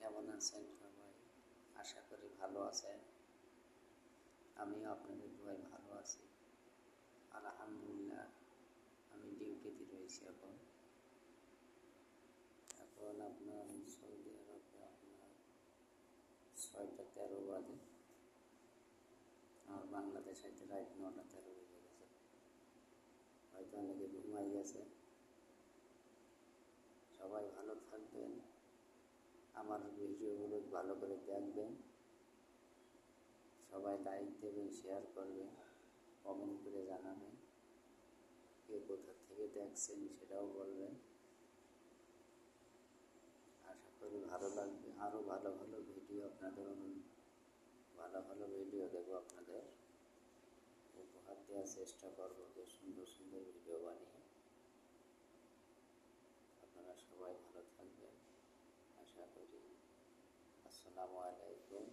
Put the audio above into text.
কেমন আছেন সবাই? আশা করি ভালো আছেন। আমিও আপনাদের দোয়ায় ভালো আছি। আলহামদুলিল্লাহ। আমি ডিউটিতে রয়েছি এখন আপনার সৌদি আরবে আপনার 6টা 13 বাজে। আর বাংলাদেশে রাত 9টা 13 বেজে গেছে। হয়তো অনেকে ঘুমাই গেছে। সবাই ভালো থাকবেন। আমার ভিডিওগুলো ভালো করে দেখবেন। সবাই লাইক দেবেন, শেয়ার করবেন, কমেন্ট করে জানাবেন। কে কোথা থেকে দেখছেন সেটাও বলবেন। আশা করি ভালো লাগবে। আরও ভালো ভালো ভিডিও দেবো আপনাদের উপহার দেওয়ার চেষ্টা করবো, যে সুন্দর সুন্দর ভিডিও বানিয়ে। আপনারা সবাই ভালো থাকবেন আশা করি। আসসালামু আলাইকুম।